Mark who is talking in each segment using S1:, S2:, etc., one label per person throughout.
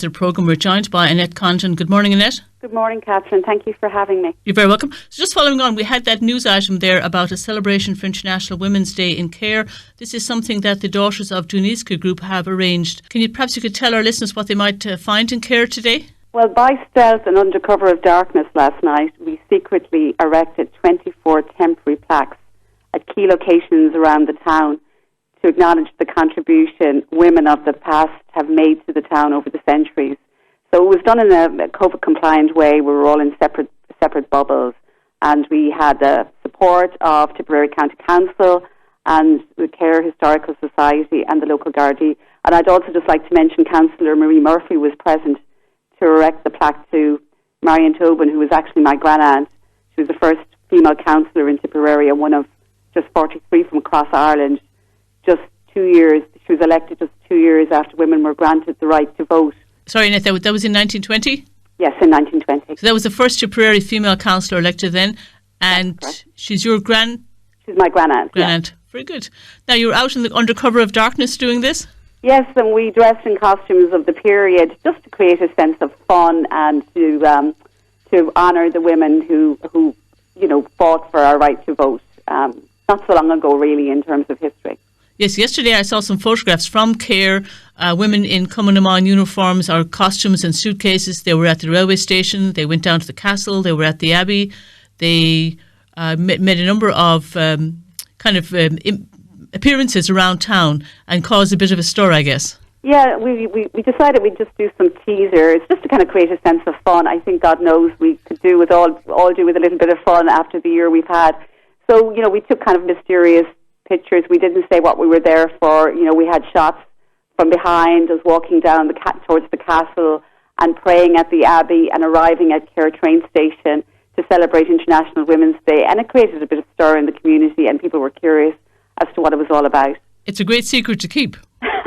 S1: The programme, we're joined by Annette Condon. Good morning, Annette.
S2: Good morning, Catherine. Thank you for having me.
S1: You're very welcome. So just following on, we had that news item there about a celebration for International Women's Day in Care. This is something that the Daughters of Dún Iascaigh group have arranged. Perhaps you could tell our listeners what they might find in Care today?
S2: Well, by stealth and under cover of darkness last night, we secretly erected 24 temporary plaques at key locations around the town to acknowledge the contribution women of the past have made to the town over the centuries. So it was done in a COVID-compliant way. We were all in separate bubbles, and we had the support of Tipperary County Council and the Care Historical Society and the local Gardaí. And I'd also just like to mention Councillor Marie Murphy was present to erect the plaque to Marion Tobin, who was actually my grand-aunt. She was the first female councillor in Tipperary and one of just 43 from across Ireland. She was elected just 2 years after women were granted the right to vote.
S1: Sorry, Annette, that was in 1920?
S2: Yes, in 1920.
S1: So that was the first Tipperary female councillor elected then, and she's your
S2: She's my grand-aunt.
S1: Yeah. Very good. Now, you're out in the under cover of darkness doing this?
S2: Yes, and we dressed in costumes of the period just to create a sense of fun and to honour the women who fought for our right to vote. Not so long ago, really, in terms of history.
S1: Yes, yesterday I saw some photographs from Care, women in Cumann uniforms or costumes and suitcases. They were at the railway station, they went down to the castle, they were at the Abbey. They made a number of appearances around town and caused a bit of a stir, I guess.
S2: Yeah, we decided we'd just do some teasers just to kind of create a sense of fun. I think God knows we could do with all do with a little bit of fun after the year we've had. So, we took kind of mysterious pictures. We didn't say what we were there for. We had shots from behind us walking down towards the castle and praying at the Abbey and arriving at Care train station to celebrate International Women's Day. And it created a bit of stir in the community and people were curious as to what it was all about.
S1: It's a great secret to keep.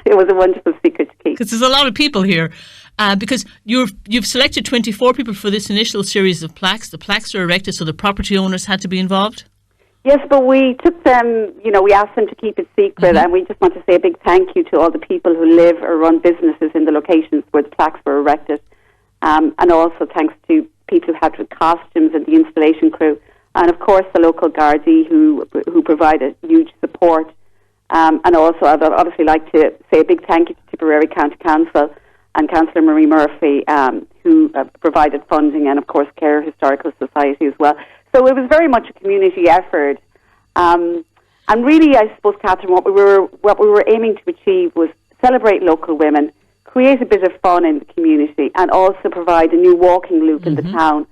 S2: It was a wonderful secret to keep.
S1: Because there's a lot of people here. Because you've selected 24 people for this initial series of plaques. The plaques are erected, so the property owners had to be involved?
S2: Yes, but we took them, we asked them to keep it secret, and we just want to say a big thank you to all the people who live or run businesses in the locations where the plaques were erected. And also thanks to people who helped with costumes and the installation crew. And of course the local Gardaí who provided huge support. And also I'd obviously like to say a big thank you to Tipperary County Council and Councillor Marie Murphy, who provided funding, and of course Care Historical Society as well. So it was very much a community effort. And really, I suppose, Catherine, what we were aiming to achieve was celebrate local women, create a bit of fun in the community, and also provide a new walking loop in the town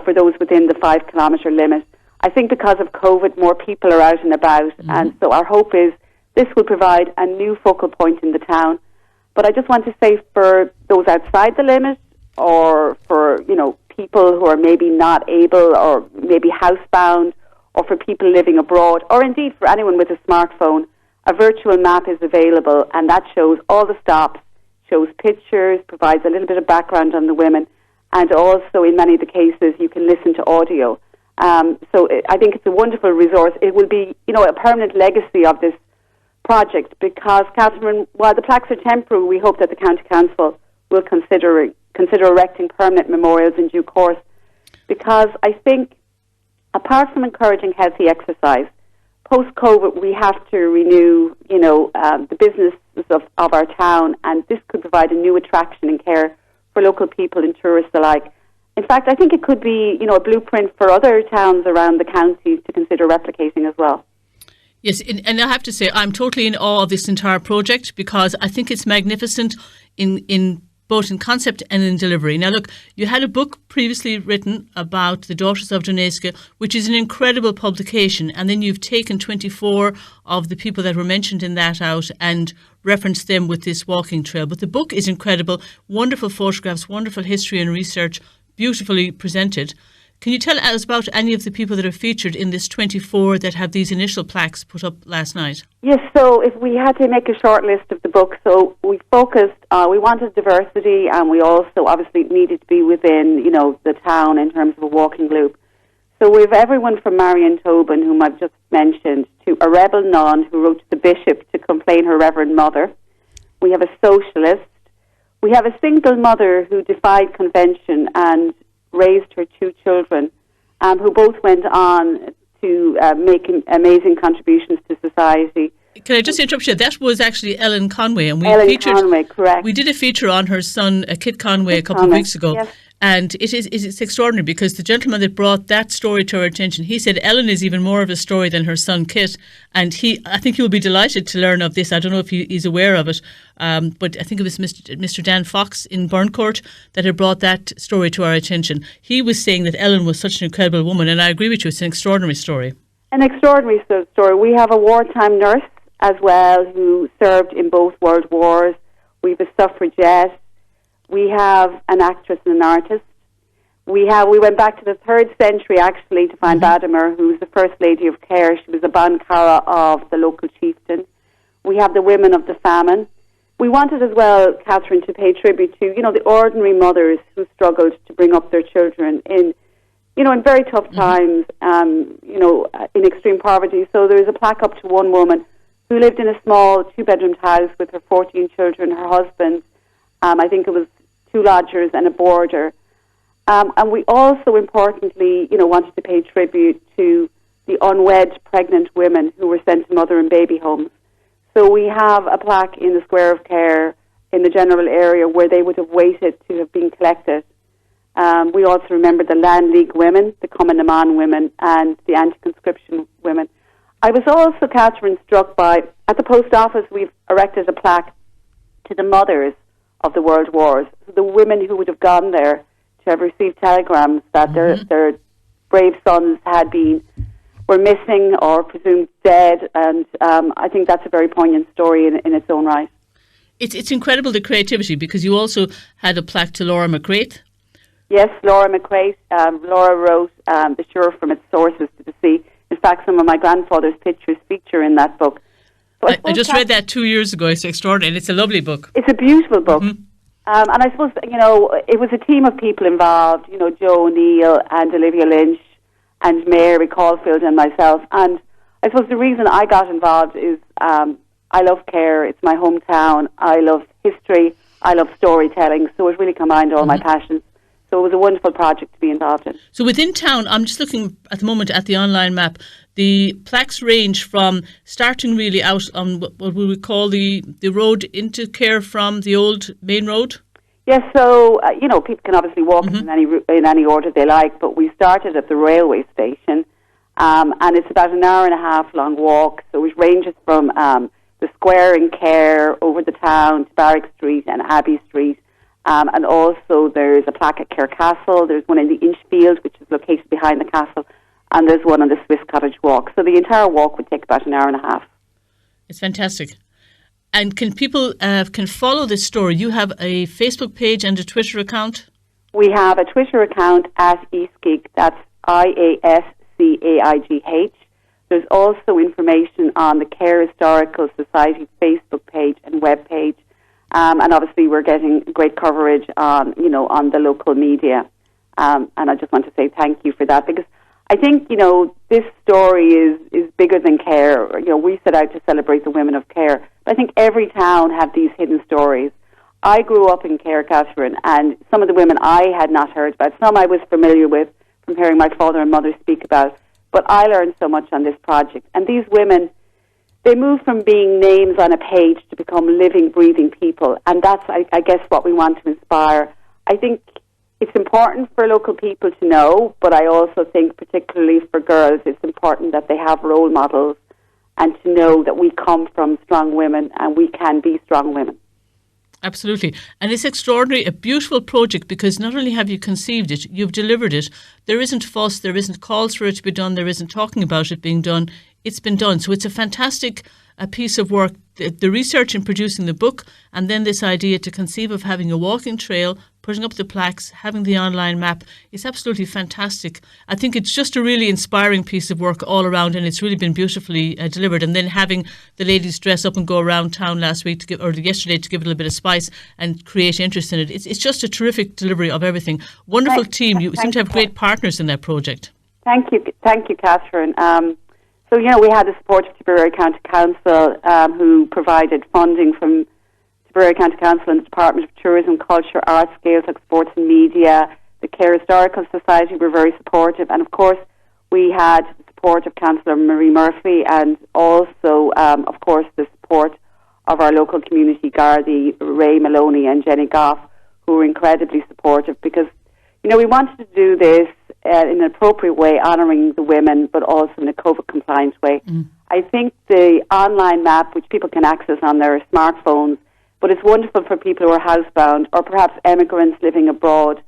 S2: for those within the 5 kilometre limit. I think because of COVID, more people are out and about, and so our hope is this will provide a new focal point in the town. But I just want to say for those outside the limit, or for, people who are maybe not able or maybe housebound, or for people living abroad, or indeed for anyone with a smartphone, a virtual map is available, and that shows all the stops, shows pictures, provides a little bit of background on the women, and also in many of the cases you can listen to audio. So I think it's a wonderful resource. It will be, a permanent legacy of this project because, Catherine, while the plaques are temporary, we hope that the County Council will consider erecting permanent memorials in due course, because I think, apart from encouraging healthy exercise, post-COVID we have to renew, the businesses of our town, and this could provide a new attraction and care for local people and tourists alike. In fact, I think it could be, a blueprint for other towns around the county to consider replicating as well.
S1: Yes, and I have to say, I'm totally in awe of this entire project because I think it's magnificent in both in concept and in delivery. Now, look, you had a book previously written about the Daughters of Dún Iascaigh, which is an incredible publication, and then you've taken 24 of the people that were mentioned in that out and referenced them with this walking trail. But the book is incredible, wonderful photographs, wonderful history and research, beautifully presented. Can you tell us about any of the people that are featured in this 24 that have these initial plaques put up last night?
S2: Yes, so if we had to make a short list of the book, so we focused, we wanted diversity, and we also obviously needed to be within, the town in terms of a walking loop. So we have everyone from Marion Tobin, whom I've just mentioned, to a rebel nun who wrote to the bishop to complain her Reverend Mother. We have a socialist. We have a single mother who defied convention and raised her 2 children, who both went on to make amazing contributions to society.
S1: Can I just interrupt you? That was actually Ellen Conway, and
S2: Conway, correct.
S1: We did a feature on her son, Kit Conway, a couple of weeks ago.
S2: Yes.
S1: And it's extraordinary because the gentleman that brought that story to our attention, he said Ellen is even more of a story than her son Kit. And I think you'll be delighted to learn of this. I don't know if he's aware of it, but I think it was Mr. Dan Fox in Burncourt that had brought that story to our attention. He was saying that Ellen was such an incredible woman, and I agree with you, it's an extraordinary story.
S2: An extraordinary story. We have a wartime nurse as well who served in both world wars. We have a suffragette. We have an actress and an artist. We went back to the 3rd century actually to find Badimer, who was the first lady of care. She was a Bancara of the local chieftain. We have the women of the famine. We wanted as well, Catherine, to pay tribute to, the ordinary mothers who struggled to bring up their children in very tough times, in extreme poverty. So there is a plaque up to one woman who lived in a small 2-bedroomed house with her 14 children, her husband, I think it was 2 lodgers and a boarder. And we also, importantly, wanted to pay tribute to the unwed pregnant women who were sent to mother and baby homes. So we have a plaque in the Square of Care in the general area where they would have waited to have been collected. We also remember the Land League women, the Cumann na mBan women, and the anti-conscription women. I was also, Catherine, struck by, at the post office, we've erected a plaque to the mothers of the world wars, the women who would have gone there to have received telegrams that their brave sons were missing or presumed dead, and I think that's a very poignant story in its own right.
S1: It's incredible, the creativity, because you also had a plaque to Laura McGrath.
S2: Yes, Laura McGrath. Laura wrote The Shore from Its Sources to the Sea. In fact, some of my grandfather's pictures feature in that book. So
S1: I just read that 2 years ago. It's extraordinary, and it's a lovely book.
S2: It's a beautiful book. And I suppose, it was a team of people involved, Joe O'Neill and Olivia Lynch and Mary Caulfield and myself. And I suppose the reason I got involved is I love care. It's my hometown. I love history. I love storytelling. So it really combined all my passions. So it was a wonderful project to be involved in.
S1: So within town, I'm just looking at the moment at the online map. The plaques range from starting really out on what we would call the road into Care from the old main road.
S2: Yes, so people can obviously walk in any order they like, but we started at the railway station, and it's about an hour and a half long walk. So it ranges from the square in Care over the town to Barrack Street and Abbey Street. And also there's a plaque at Care Castle, there's one in the Inchfield, which is located behind the castle, and there's one on the Swiss Cottage Walk. So the entire walk would take about an hour and a half. It's
S1: fantastic. And can people can follow this story? You have a Facebook page and a Twitter account?
S2: We have a Twitter account at Iascaigh, that's IASCAIGH. There's also information on the Care Historical Society Facebook page and web page. And obviously we're getting great coverage on the local media. And I just want to say thank you for that, because I think, this story is bigger than Care. We set out to celebrate the women of Care. But I think every town have these hidden stories. I grew up in Care, Catherine, and some of the women I had not heard about. Some I was familiar with from hearing my father and mother speak about. But I learned so much on this project. And these women, they move from being names on a page to become living, breathing people. And that's, I guess, what we want to inspire. I think it's important for local people to know, but I also think particularly for girls, it's important that they have role models and to know that we come from strong women and we can be strong women.
S1: Absolutely. And it's extraordinary, a beautiful project, because not only have you conceived it, you've delivered it. There isn't fuss, there isn't calls for it to be done, there isn't talking about it being done. It's been done. So it's a fantastic piece of work, the research in producing the book, and then this idea to conceive of having a walking trail, putting up the plaques, having the online map. It's absolutely fantastic. I think it's just a really inspiring piece of work all around, and it's really been beautifully delivered. And then having the ladies dress up and go around town yesterday to give it a little bit of spice and create interest in it. It's just a terrific delivery of everything. Wonderful team. You seem to have great partners in that project.
S2: Thank you, Catherine. So, we had the support of Tipperary County Council who provided funding to Tipperary County Council and the Department of Tourism, Culture, Arts, Gaeltacht, Sports and Media, the Care Historical Society were very supportive, and of course we had the support of Councillor Marie Murphy, and also of course the support of our local community Gardaí, Ray Maloney and Jenny Goff, who were incredibly supportive, because we wanted to do this in an appropriate way, honouring the women, but also in a COVID-compliant way. I think the online map, which people can access on their smartphones, but it's wonderful for people who are housebound or perhaps emigrants living abroad.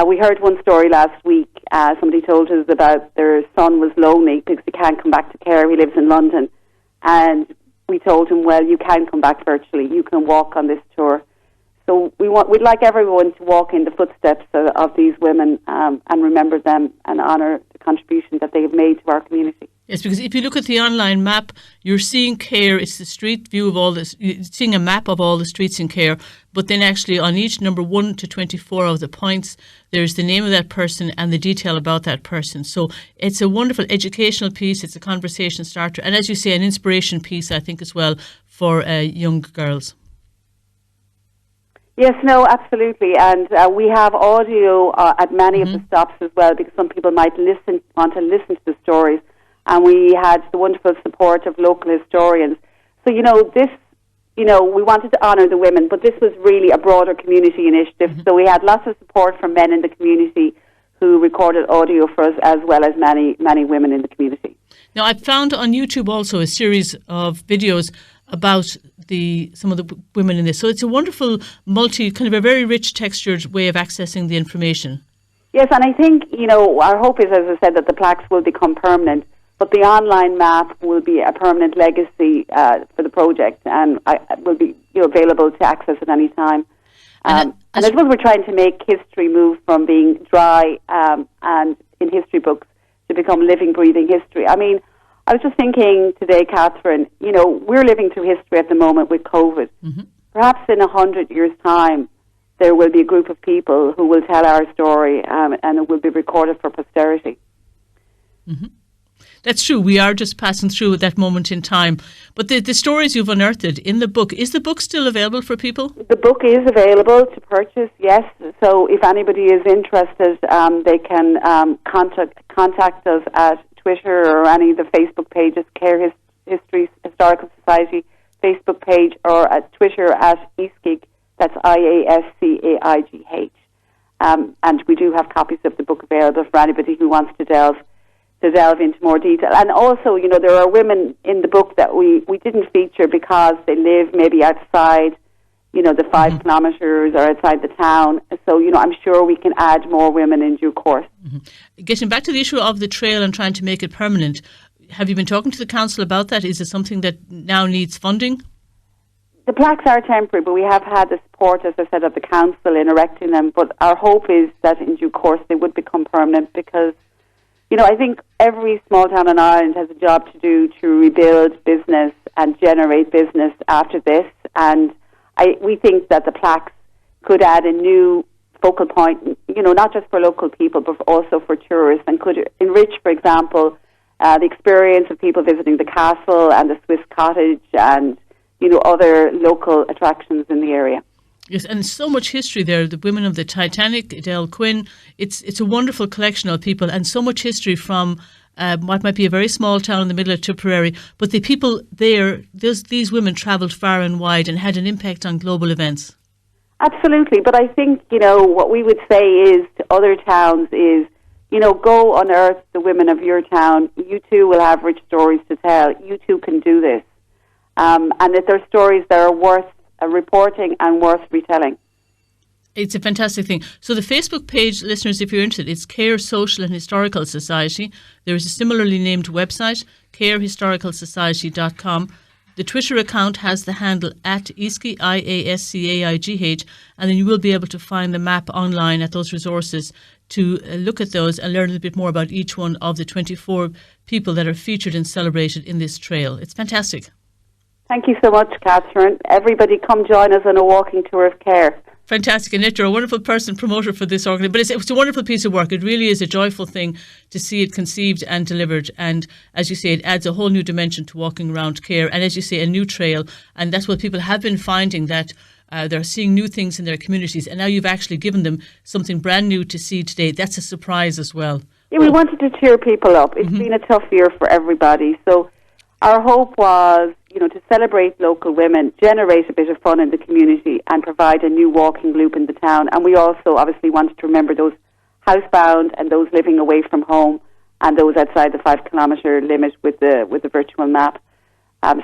S2: We heard one story last week. Somebody told us about their son was lonely because he can't come back to care. He lives in London. And we told him, well, you can come back virtually. You can walk on this tour. So we'd like everyone to walk in the footsteps of these women and remember them and honour the contribution that they have made to our community.
S1: Yes, because if you look at the online map, you're seeing Care. It's the street view of all this. You're seeing a map of all the streets in Care. But then actually on each number 1 to 24 of the points, there's the name of that person and the detail about that person. So it's a wonderful educational piece. It's a conversation starter. And as you say, an inspiration piece, I think, as well, for young girls.
S2: Yes, no, absolutely. And we have audio at many of the stops as well, because some people might want to listen to the stories. And we had the wonderful support of local historians. So, this, we wanted to honour the women, but this was really a broader community initiative. So we had lots of support from men in the community who recorded audio for us, as well as many, many women in the community.
S1: Now, I found on YouTube also a series of videos about some of the women in this. So it's a wonderful kind of a very rich textured way of accessing the information.
S2: Yes, and I think, our hope is, as I said, that the plaques will become permanent, but the online map will be a permanent legacy for the project, and will be available to access at any time. And I suppose we're trying to make history move from being dry and in history books to become living, breathing history. I mean, I was just thinking today, Catherine, we're living through history at the moment with COVID. Perhaps in 100 years' time, there will be a group of people who will tell our story and it will be recorded for posterity.
S1: That's true. We are just passing through at that moment in time. But the stories you've unearthed in the book, is the book still available for people?
S2: The book is available to purchase, yes. So if anybody is interested, they can contact us at Twitter or any of the Facebook pages, Care History Historical Society Facebook page, or at Twitter at Iascaigh, that's Iascaigh. And we do have copies of the book available for anybody who wants to delve into more detail. And also, there are women in the book that we didn't feature because they live maybe outside, the 5 kilometres or outside the town. So, I'm sure we can add more women in due course.
S1: Getting back to the issue of the trail and trying to make it permanent, have you been talking to the council about that? Is it something that now needs funding?
S2: The plaques are temporary, but we have had the support, as I said, of the council in erecting them. But our hope is that in due course they would become permanent, because I think every small town in Ireland has a job to do to rebuild business and generate business after this. And we think that the plaques could add a new focal point, not just for local people, but also for tourists, and could enrich, for example, the experience of people visiting the castle and the Swiss cottage and, other local attractions in the area.
S1: Yes, and so much history there. The women of the Titanic, Adele Quinn. It's a wonderful collection of people, and so much history from what might be a very small town in the middle of Tipperary. But the people there, these women travelled far and wide and had an impact on global events.
S2: Absolutely, but I think, what we would say is to other towns is, go unearth the women of your town. You too will have rich stories to tell. You too can do this. And that there are stories that are worth reporting and worth retelling.
S1: It's a fantastic thing. So the Facebook page, listeners, if you're interested, it's Care Social and Historical Society. There is a similarly named website, carehistoricalsociety.com. The Twitter account has the handle at Iascaigh, Iascaigh, and then you will be able to find the map online at those resources to look at those and learn a little bit more about each one of the 24 people that are featured and celebrated in this trail. It's fantastic.
S2: Thank you so much, Catherine. Everybody come join us on a walking tour of Care.
S1: Fantastic. Annette, you're a wonderful person, promoter for this organisation. But it's a wonderful piece of work. It really is a joyful thing to see it conceived and delivered. And as you say, it adds a whole new dimension to walking around Care. And as you say, a new trail. And that's what people have been finding, that They're seeing new things in their communities, and now you've actually given them something brand new to see today. That's a surprise as well.
S2: Yeah, we wanted to cheer people up. It's been a tough year for everybody. So our hope was, to celebrate local women, generate a bit of fun in the community, and provide a new walking loop in the town. And we also obviously wanted to remember those housebound and those living away from home and those outside the 5-kilometre limit with the virtual map.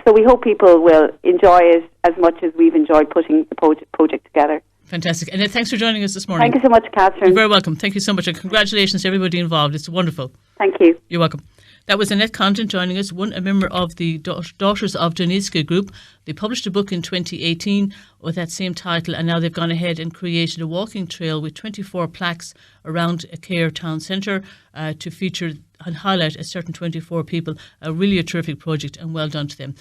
S2: So we hope people will enjoy it as much as we've enjoyed putting the project together.
S1: Fantastic. Annette, thanks for joining us this morning.
S2: Thank you so much, Catherine.
S1: You're very welcome. Thank you so much, and congratulations to everybody involved. It's wonderful.
S2: Thank you.
S1: You're welcome. That was Annette Condon joining us, a member of the Daughters of Dún Iascaigh group. They published a book in 2018 with that same title, and now they've gone ahead and created a walking trail with 24 plaques around Cahir town centre to feature and highlight a certain 24 people. Really a terrific project, and well done to them.